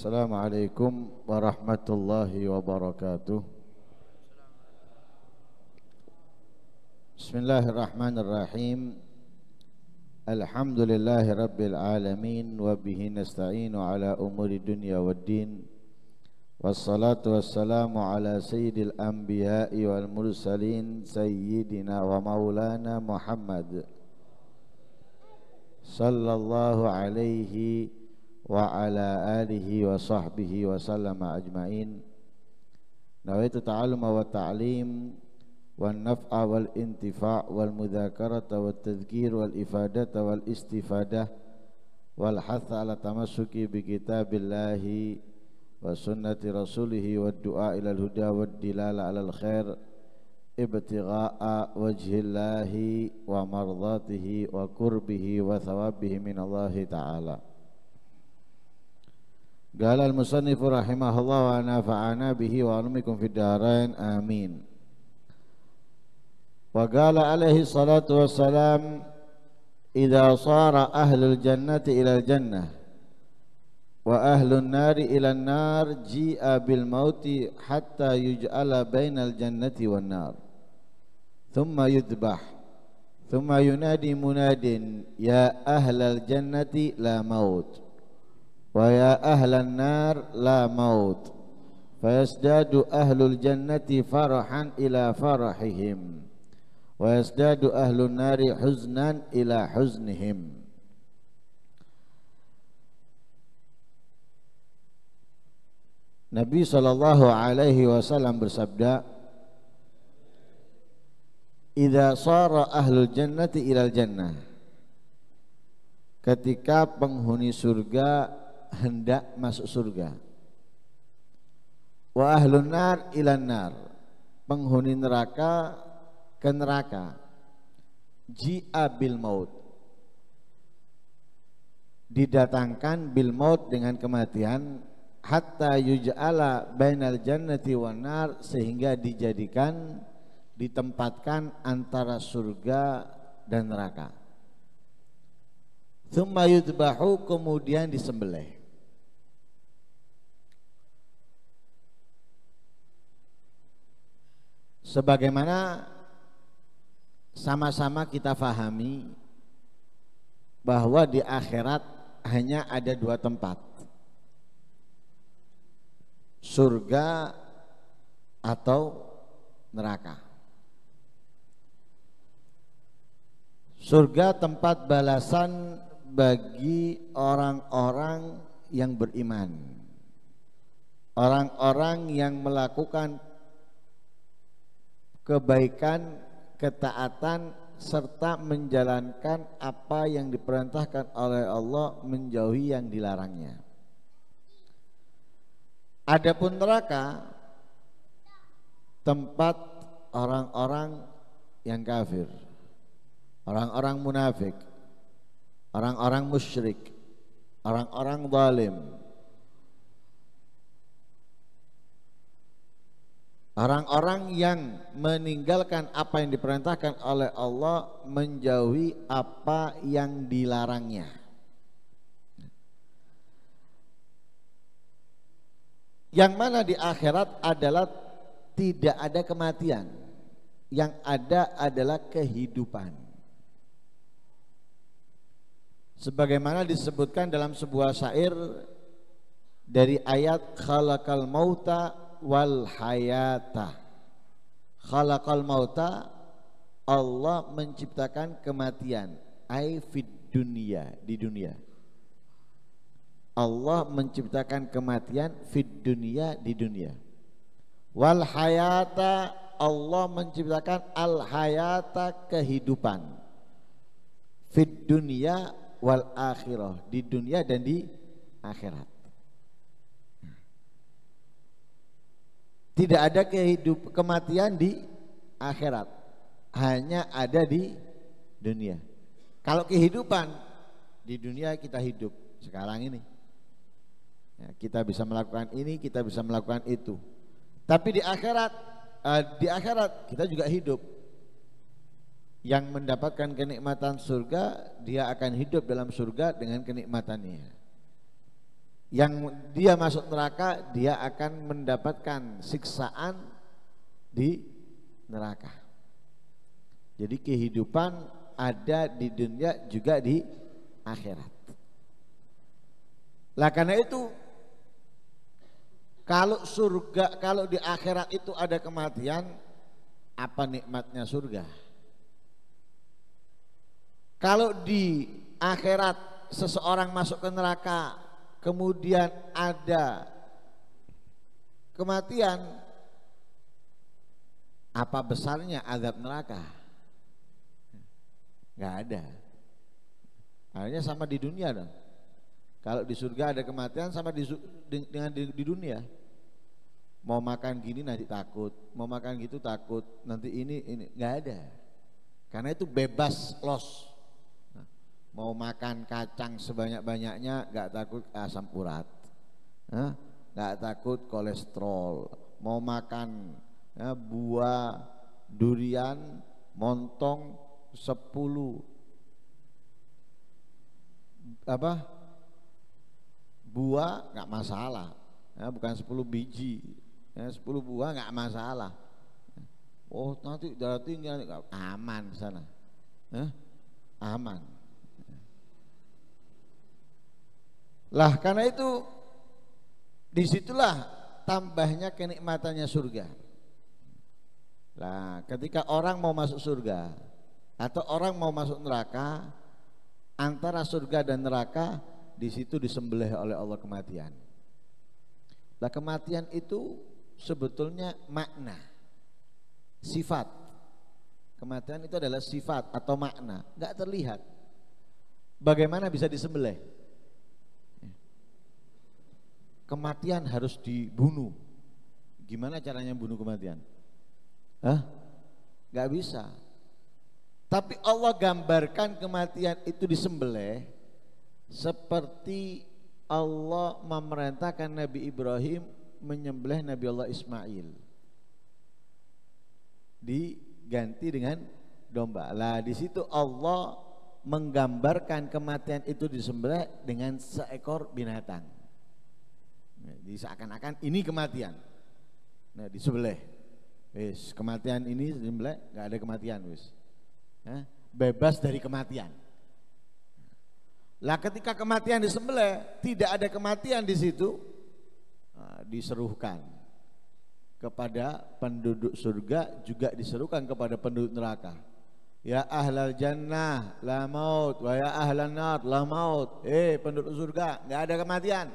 Assalamualaikum warahmatullahi wabarakatuh. Bismillahirrahmanirrahim. Alhamdulillahi rabbil alamin wa bihi nasta'inu ala umuri dunya waddin. Wassalatu wassalamu ala sayyidil anbiya'i wal mursalin sayyidina wa maulana Muhammad sallallahu alaihi wa ala alihi wa sahbihi wa sallama ajma'in. Nawaitu ta'alluma wa ta'lim wan naf'a wal intifa' wal mudzakarata wat tadhkir wal ifadata wal istifadah wal hatha ala tamassuki bi kitabillahi wa sunnati rasulihi wad du'a ilal huda wad dilala alal khair ibtigha'a wajhillahi wa mardatihi wa qurbihi wa thawabihi minallahi ta'ala. Qala al-musannif rahimahullah wa nafa'ana bihi wa alumikum fid dharain amin. Wa qala alaihi salatu wassalam idza sara ahlul jannati ila al-jannah wa ahlun nari ila an-nar ji'a bil mauti hatta yuj'ala bainal jannati wan nar thumma yudbah thumma yunadi munadin ya ahlal jannati la maut wa ya ahlan nar la maut fayasdadu ahlul jannati farahan ila farahihim wa yasdadu ahlun nari huznan ila huznihim. Nabi sallallahu alaihi wasallam bersabda, idza sara ahlul jannati ilal jannah, ketika penghuni surga hendak masuk surga, wa ahlun nar ilan nar, penghuni neraka ke neraka, ji'a bil maut, didatangkan bil maut dengan kematian, hatta yuj'ala bainal jannati wan nar, sehingga dijadikan, ditempatkan antara surga dan neraka. Tsumma yudbahu, kemudian disembelih. Sebagaimana sama-sama kita fahami bahwa di akhirat hanya ada dua tempat, surga atau neraka. Surga tempat balasan bagi orang-orang yang beriman, orang-orang yang melakukan kebaikan, ketaatan, serta menjalankan apa yang diperintahkan oleh Allah, menjauhi yang dilarangnya. Adapun neraka tempat orang-orang yang kafir, orang-orang munafik, orang-orang musyrik, orang-orang zalim, orang-orang yang meninggalkan apa yang diperintahkan oleh Allah, menjauhi apa yang dilarangnya. Yang mana di akhirat adalah tidak ada kematian, yang ada adalah kehidupan. Sebagaimana disebutkan dalam sebuah syair dari ayat khalaqal mauta wal hayata. Khalaqal mauta, Allah menciptakan kematian, ai fid dunia, di dunia. Allah menciptakan kematian fid dunia, di dunia. Wal hayata, Allah menciptakan al hayata, kehidupan, fid dunia wal akhirah, di dunia dan di akhirat. Tidak ada kematian di akhirat, hanya ada di dunia. Kalau kehidupan di dunia, kita hidup sekarang ini, ya, kita bisa melakukan ini, kita bisa melakukan itu. Tapi di akhirat kita juga hidup. Yang mendapatkan kenikmatan surga, dia akan hidup dalam surga dengan kenikmatannya. yang dia masuk neraka dia akan mendapatkan siksaan di neraka. Jadi kehidupan ada di dunia juga di akhirat. Lah karena itu kalau surga, kalau di akhirat itu ada kematian, apa nikmatnya surga? Kalau di akhirat seseorang masuk ke neraka kemudian ada kematian, apa besarnya azab neraka? Nggak ada. Akhirnya sama di dunia dong. Kalau di surga ada kematian sama dengan di dunia. Mau makan gini nanti takut, mau makan gitu takut, nanti ini nggak ada. Karena itu bebas los. Nah, mau makan kacang sebanyak-banyaknya nggak takut asam urat, nggak takut kolesterol. Mau makan buah durian montong 10 buah nggak masalah, bukan 10 biji, 10 buah nggak masalah. Oh nanti darah tinggi, aman sana, aman. Lah karena itu disitulah tambahnya kenikmatannya surga. Lah ketika orang mau masuk surga atau orang mau masuk neraka, antara surga dan neraka di situ disembelih oleh Allah kematian. Lah kematian itu sebetulnya makna, sifat. Kematian itu adalah sifat atau makna, nggak terlihat. Bagaimana bisa disembelih? Kematian harus dibunuh. Gimana caranya bunuh kematian? Nggak bisa. Tapi Allah gambarkan kematian itu disembelih seperti Allah memerintahkan Nabi Ibrahim menyembelih Nabi Allah Ismail, diganti dengan domba. Lah di situ Allah menggambarkan kematian itu disembelih dengan seekor binatang. Jadi seakan-akan ini kematian. Nah disembelih, wis kematian ini disembelih, nggak ada kematian, wis bebas dari kematian. Lah ketika kematian disembelih, tidak ada kematian di situ, diserukan kepada penduduk surga, juga diserukan kepada penduduk neraka. Ya ahlal jannah la maut, wa ya ahlan nar la maut. Penduduk surga nggak ada kematian.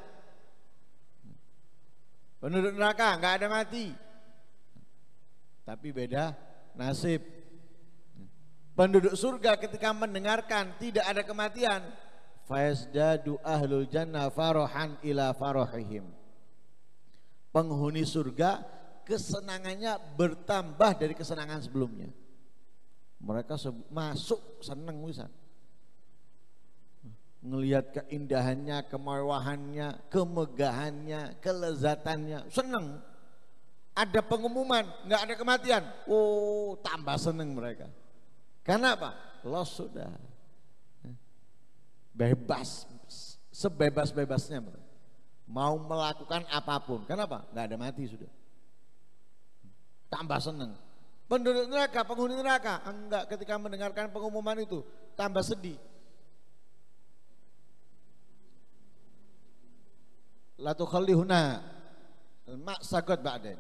Penduduk neraka nggak ada mati. Tapi beda nasib. Penduduk surga ketika mendengarkan tidak ada kematian, fayazdadu ahlul jannah farahan ila farahihim. Penghuni surga kesenangannya bertambah dari kesenangan sebelumnya. Mereka masuk seneng wisan. Ngelihat keindahannya, kemewahannya, kemegahannya, kelezatannya, seneng. Ada pengumuman, nggak ada kematian, tambah seneng mereka. Karena apa? Los sudah bebas, sebebas-bebasnya mau melakukan apapun. Kenapa? Nggak ada mati sudah. Tambah seneng. Penduduk neraka, penghuni neraka, enggak, ketika mendengarkan pengumuman itu tambah sedih. La tukhallihuna al-ma'sagat ba'dan.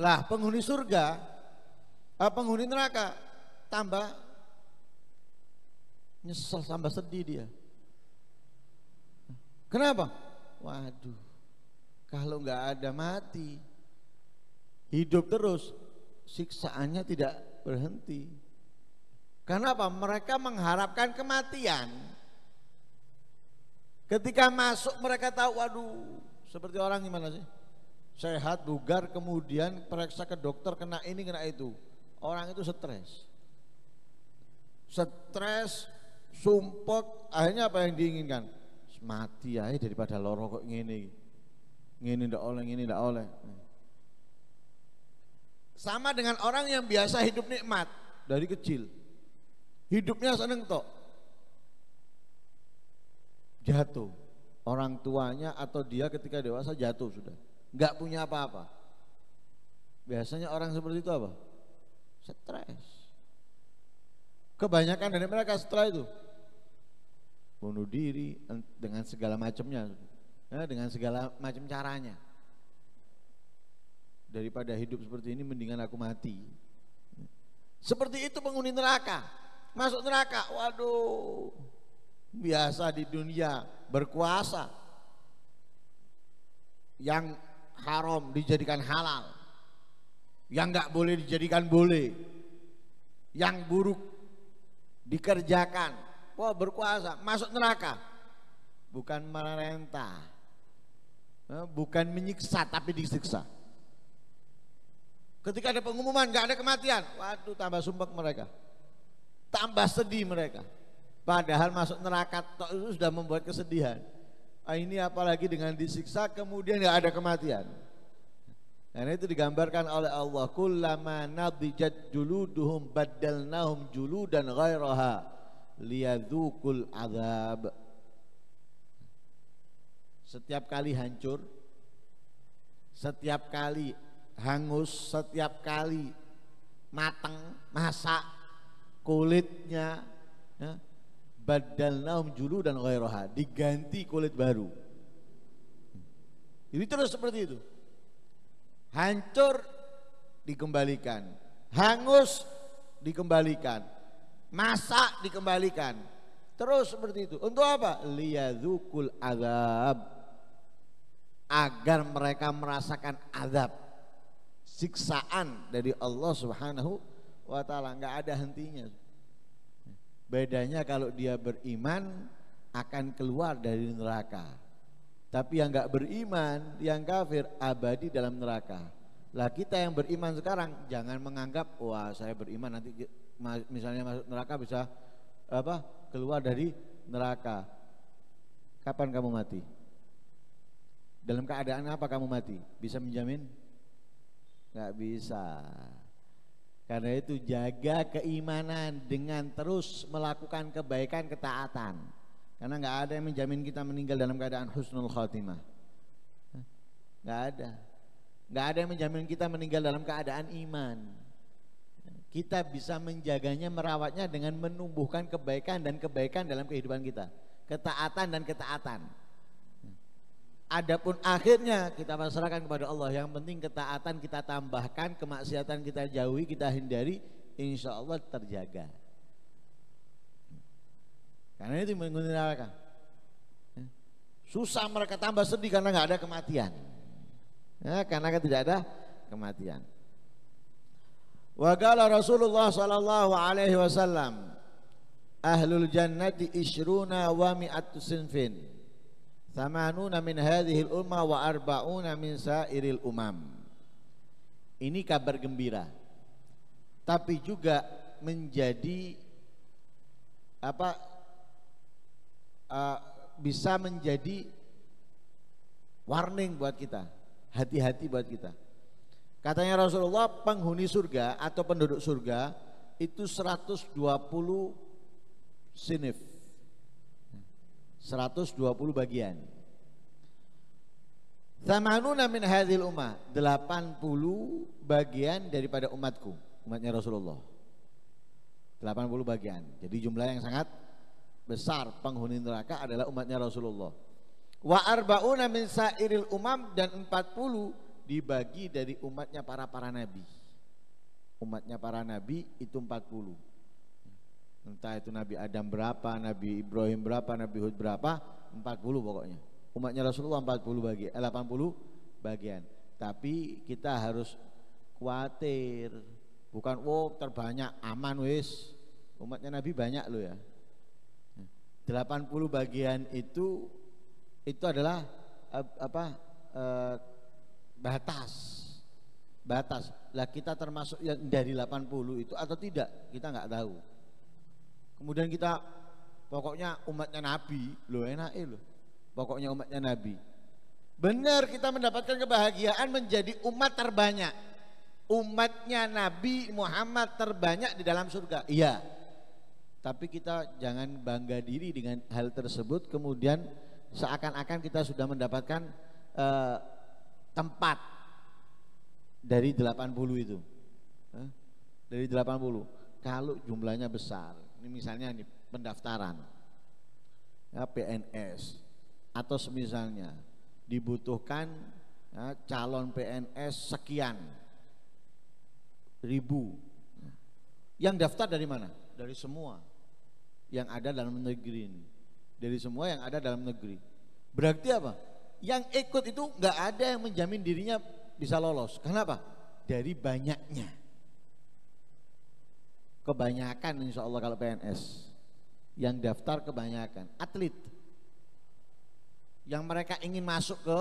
Lah penghuni surga, penghuni neraka tambah nyesel, tambah sedih dia. Kenapa? Waduh, kalau nggak ada mati, hidup terus, siksaannya tidak berhenti. Karena apa? Mereka mengharapkan kematian. Ketika masuk mereka tahu, waduh, seperti orang gimana sih? Sehat, bugar, kemudian periksa ke dokter, kena ini, kena itu. Orang itu stres. Stres, sumpek, akhirnya apa yang diinginkan? Mati aja daripada loro kok ngene. Ngene ndak oleh, ngene ndak oleh. Sama dengan orang yang biasa hidup nikmat dari kecil. Hidupnya seneng tok. Jatuh. Orang tuanya atau dia ketika dewasa jatuh sudah. Enggak punya apa-apa. Biasanya orang seperti itu apa? Stres. Kebanyakan dari mereka setelah itu bunuh diri dengan segala macamnya, dengan segala macam caranya. Daripada hidup seperti ini mendingan aku mati. Seperti itu penghuni neraka. Masuk neraka, waduh, biasa di dunia berkuasa, yang haram dijadikan halal, yang nggak boleh dijadikan boleh, yang buruk dikerjakan. Wah, berkuasa, masuk neraka bukan merentah, bukan menyiksa tapi disiksa. Ketika ada pengumuman nggak ada kematian, waduh, tambah sumpek mereka, tambah sedih mereka. Padahal masuk neraka itu sudah membuat kesedihan. Ini apalagi dengan disiksa kemudian nggak ada kematian. Karena itu digambarkan oleh Allah, kullama nadijat juluduhum baddalnahum juludan ghairaha liyadzukul azab. Setiap kali hancur, setiap kali hangus, setiap kali matang, masak kulitnya, badalnahum juludan ghairaha, diganti kulit baru. Ini terus seperti itu. Hancur dikembalikan, hangus dikembalikan, masak dikembalikan, terus seperti itu. Untuk apa? Liyadzukul azab, agar mereka merasakan azab, siksaan dari Allah Subhanahu wa taala, enggak ada hentinya. Bedanya kalau dia beriman akan keluar dari neraka. Tapi yang enggak beriman, yang kafir, abadi dalam neraka. Lah kita yang beriman sekarang jangan menganggap wah saya beriman nanti misalnya masuk neraka bisa keluar dari neraka. Kapan kamu mati? Dalam keadaan apa kamu mati? Bisa menjamin? Enggak bisa. Karena itu jaga keimanan dengan terus melakukan kebaikan, ketaatan. Karena nggak ada yang menjamin kita meninggal dalam keadaan husnul khatimah. Nggak ada. Nggak ada yang menjamin kita meninggal dalam keadaan iman. Kita bisa menjaganya, merawatnya dengan menumbuhkan kebaikan dan kebaikan dalam kehidupan kita. Ketaatan dan ketaatan. Adapun akhirnya kita pasrahkan kepada Allah. Yang penting ketaatan kita tambahkan, kemaksiatan kita jauhi, kita hindari, insya Allah terjaga. Karena itu menghuni neraka. Susah mereka, tambah sedih karena nggak ada kematian. Karena tidak ada kematian. Wa qala Rasulullah sallallahu alaihi wasallam, ahlul jannati ishruna wa mi'atu sinfin. Thamanuna min hadhil ummah wa arba'una min sairil umam. Ini kabar gembira. Tapi juga menjadi bisa menjadi warning buat kita, hati-hati buat kita. Katanya Rasulullah, penghuni surga atau penduduk surga itu 120 sinif, 120 bagian. Thamanuna min hadhil ummah, 80 bagian daripada umatku, umatnya Rasulullah. 80 bagian. Jadi jumlah yang sangat besar. Penghuni neraka adalah umatnya Rasulullah. Wa arba'una min sairil umam, dan 40 dibagi dari umatnya para nabi. Umatnya para nabi itu 40. Entah itu Nabi Adam berapa, Nabi Ibrahim berapa, Nabi Hud berapa, 40 pokoknya. Umatnya Rasulullah 80 bagian. Tapi kita harus khawatir, bukan terbanyak aman wis. Umatnya Nabi banyak loh ya. 80 bagian itu adalah batas. Lah kita termasuk yang dari 80 itu atau tidak, kita nggak tahu. Kemudian kita pokoknya umatnya Nabi, loh enak loh. Pokoknya umatnya Nabi. Benar, kita mendapatkan kebahagiaan menjadi umat terbanyak. Umatnya Nabi Muhammad terbanyak di dalam surga. Iya. Tapi kita jangan bangga diri dengan hal tersebut, kemudian seakan-akan kita sudah mendapatkan tempat dari 80 itu. Dari 80. Kalau jumlahnya besar, ini misalnya ini pendaftaran ya, PNS atau semisalnya dibutuhkan ya, calon PNS sekian ribu. Yang daftar dari mana? Dari semua yang ada dalam negeri ini. Dari semua yang ada dalam negeri. Berarti apa? Yang ikut itu nggak ada yang menjamin dirinya bisa lolos. Kenapa? Dari banyaknya. Kebanyakan insya Allah kalau PNS yang daftar kebanyakan atlet yang mereka ingin masuk ke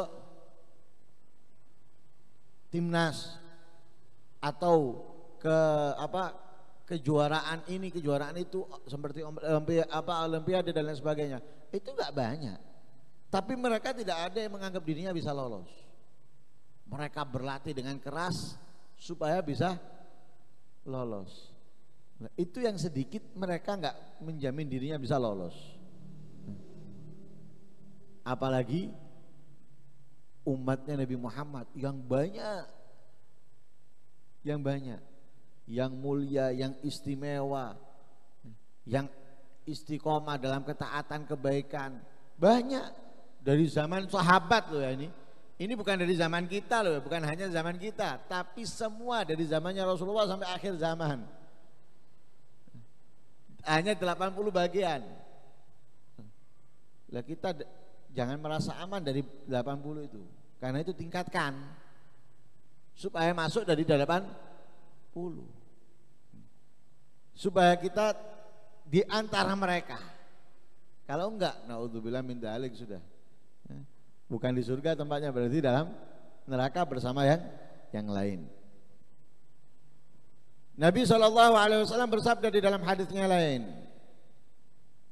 timnas atau ke kejuaraan ini kejuaraan itu seperti olimpiade dan lain sebagainya, itu nggak banyak. Tapi mereka tidak ada yang menganggap dirinya bisa lolos. Mereka berlatih dengan keras supaya bisa lolos. Nah, itu yang sedikit mereka nggak menjamin dirinya bisa lolos. Apalagi umatnya Nabi Muhammad yang banyak, yang mulia, yang istimewa, yang istiqomah dalam ketaatan kebaikan, banyak dari zaman sahabat loh ya ini. Ini bukan dari zaman kita loh, bukan hanya zaman kita, tapi semua dari zamannya Rasulullah sampai akhir zaman. Hanya 80 bagian. Lah kita jangan merasa aman dari 80 itu, karena itu tingkatkan supaya masuk dari 80, supaya kita di antara mereka. Kalau enggak, naudzubillah min dzalik sudah. Bukan di surga tempatnya, berarti dalam neraka bersama yang lain. Nabi SAW bersabda di dalam hadisnya lain,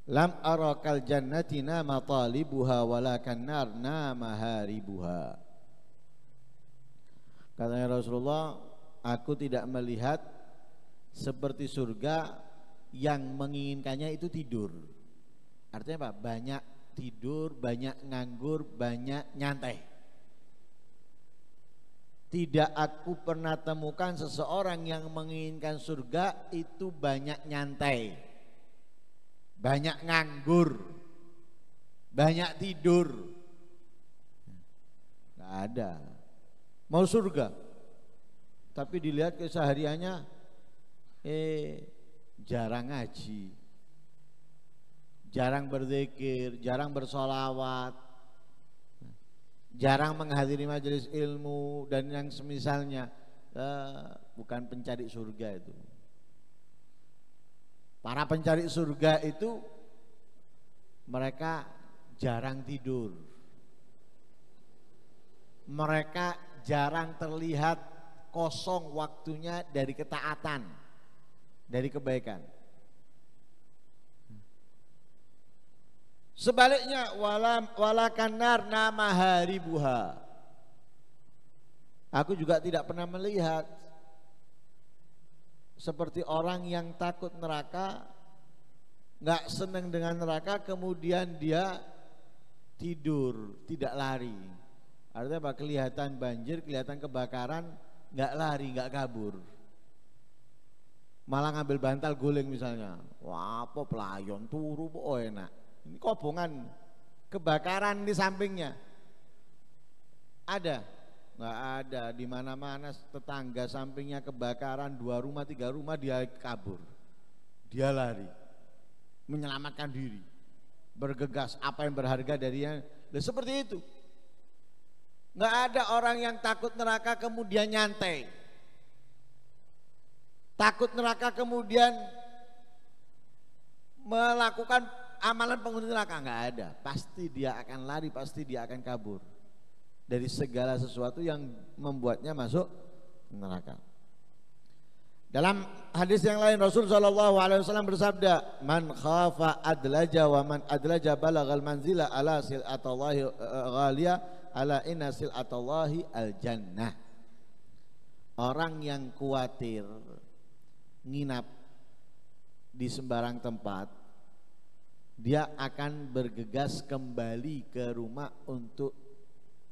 lam arakal jannati nama talibuha walakan nar nama haribuha. Katanya Rasulullah, aku tidak melihat seperti surga yang menginginkannya itu tidur. Artinya apa? Banyak tidur, banyak nganggur, banyak nyantai. Tidak aku pernah temukan seseorang yang menginginkan surga itu banyak nyantai, banyak nganggur, banyak tidur. Nggak ada. Mau surga, tapi dilihat kesehariannya jarang ngaji, jarang berzikir, jarang bersolawat, jarang menghadiri majelis ilmu dan yang semisalnya. Bukan pencari surga itu. Para pencari surga itu mereka jarang tidur, mereka jarang terlihat kosong waktunya dari ketaatan, dari kebaikan. Sebaliknya walakan nar nama haribuha. Aku juga tidak pernah melihat seperti orang yang takut neraka, nggak senang dengan neraka, kemudian dia tidur, tidak lari. Artinya apa? Kelihatan banjir, kelihatan kebakaran, nggak lari, nggak kabur, malah ngambil bantal guling misalnya. Wah, apa pelayon turu, oh enak. Ini kobongan kebakaran di sampingnya. Ada? Nggak ada. Di mana-mana tetangga sampingnya kebakaran, 2 rumah 3 rumah, dia kabur, dia lari, menyelamatkan diri, bergegas apa yang berharga darinya. Seperti itu. Nggak ada orang yang takut neraka kemudian nyantai, takut neraka kemudian melakukan amalan penghuni neraka. Nggak ada. Pasti dia akan lari, pasti dia akan kabur dari segala sesuatu yang membuatnya masuk neraka. Dalam hadis yang lain Rasul SAW bersabda, man khafa adlaja wa man adlaja balagal manzila ala sil'atallahi ghalia ala inna sil'atallahi al jannah. orang yang khawatir nginap di sembarang tempat, dia akan bergegas kembali ke rumah untuk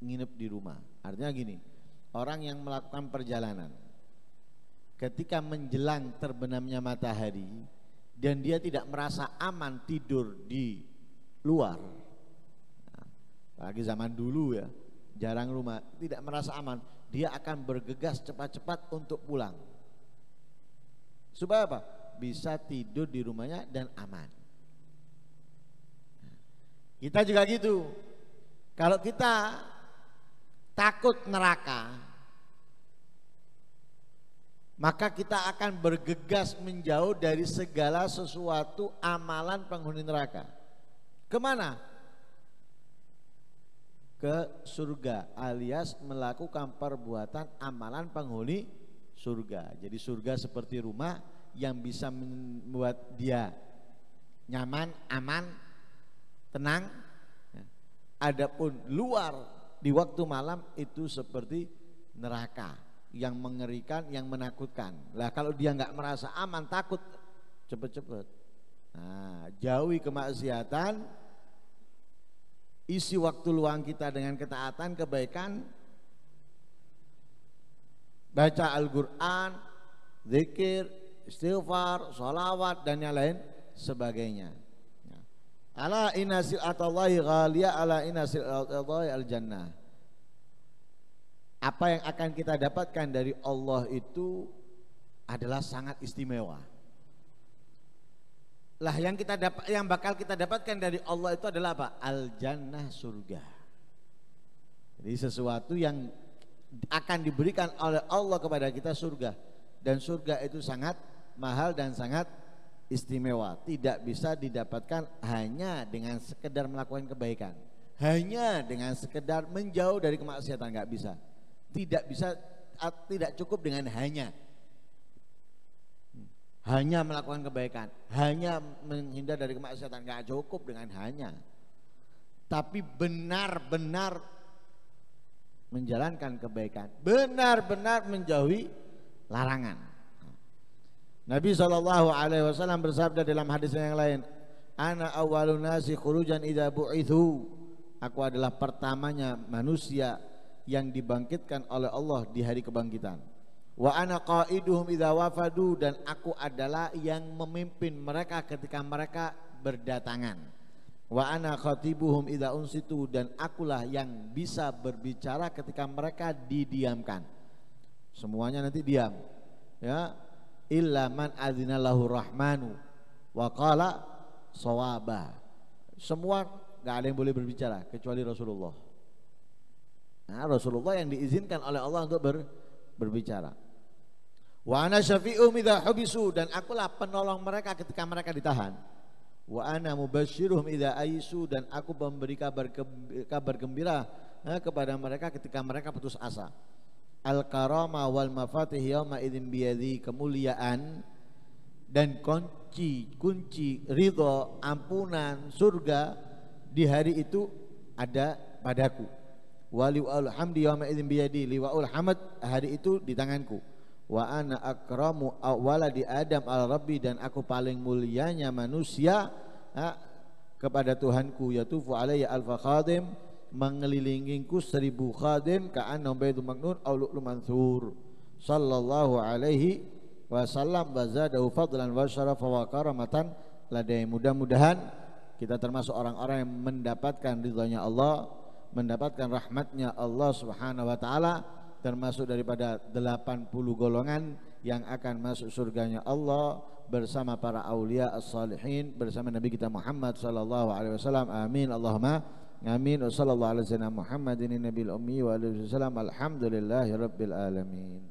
nginep di rumah. Artinya gini, orang yang melakukan perjalanan ketika menjelang terbenamnya matahari dan dia tidak merasa aman tidur di luar, lagi zaman dulu ya, jarang rumah, tidak merasa aman, dia akan bergegas cepat-cepat untuk pulang. Supaya apa? Bisa tidur di rumahnya dan aman. Kita juga gitu. Kalau kita takut neraka, maka kita akan bergegas menjauh dari segala sesuatu amalan penghuni neraka. Kemana? Ke surga, alias melakukan perbuatan amalan penghuni surga. Jadi surga seperti rumah yang bisa membuat dia nyaman, aman, tenang. Adapun luar di waktu malam itu seperti neraka yang mengerikan, yang menakutkan. Lah kalau dia nggak merasa aman, takut, cepet-cepet. Nah, jauhi kemaksiatan, isi waktu luang kita dengan ketaatan, kebaikan, baca Al-Quran, zikir, istighfar, sholawat dan yang lain sebagainya. Ala inna sil'atallahi ghaliyah, ala inna sil'atallahi al-jannah. Apa yang akan kita dapatkan dari Allah itu adalah sangat istimewa. Lah yang bakal kita dapatkan dari Allah itu adalah apa? Al-jannah, surga. Jadi sesuatu yang akan diberikan oleh Allah kepada kita, surga. Dan surga itu sangat mahal dan sangat istimewa. Tidak bisa didapatkan hanya dengan sekedar melakukan kebaikan, hanya dengan sekedar menjauh dari kemaksiatan, nggak bisa. Tidak bisa, tidak cukup dengan hanya melakukan kebaikan, hanya menghindar dari kemaksiatan, nggak cukup dengan hanya. Tapi benar-benar menjalankan kebaikan, benar-benar menjauhi larangan. Nabi SAW bersabda dalam hadis yang lain, ana awwalun nasi khurujan idza bu'ithu. Aku adalah pertamanya manusia yang dibangkitkan oleh Allah di hari kebangkitan. Wa ana qaiduhum idza wafadu, dan aku adalah yang memimpin mereka ketika mereka berdatangan. Wa ana khatibuhum idza unsitu, dan akulah yang bisa berbicara ketika mereka didiamkan. Semuanya nanti diam. Ya, illa man adzina lahu rahmanu wa qala shawaba. Semua enggak ada yang boleh berbicara kecuali Rasulullah. Nah, Rasulullah yang diizinkan oleh Allah untuk berbicara. Wa ana syafi'um idza hubisu, dan akulah penolong mereka ketika mereka ditahan. Wa ana mubasysyiruhum idza aisu, dan aku memberi kabar gembira kepada mereka ketika mereka putus asa. Al karama wal mafatih yauma idzin biyadi, kemuliaan dan kunci ridho, ampunan, surga di hari itu ada padaku. Waliul hamdi yauma idzin biyadi, liwaul hamd, hari itu di tanganku. Wa ana akramu awwaladi adam al rabbi, dan aku paling mulianya manusia kepada Tuhanku. Yatufu alayya alfa khadim, mengelilingiku 1000 khadim, ka'anna baitul maknun aw lu'lu mansur. Sallallahu alaihi wasallam wa zadahu fadlan wa syarafa wa karamatan ladai. Mudah-mudahan kita termasuk orang-orang yang mendapatkan ridhonya Allah, mendapatkan rahmatnya Allah Subhanahu wa taala, termasuk daripada 80 golongan yang akan masuk surganya Allah bersama para aulia as-salihin, bersama Nabi kita Muhammad sallallahu alaihi wasallam. Amin Allahumma amin. Wa sallallahu alaihi wasallam Muhammadin nabiyil ummi wa alihi wasallam. Alhamdulillahirabbil alamin.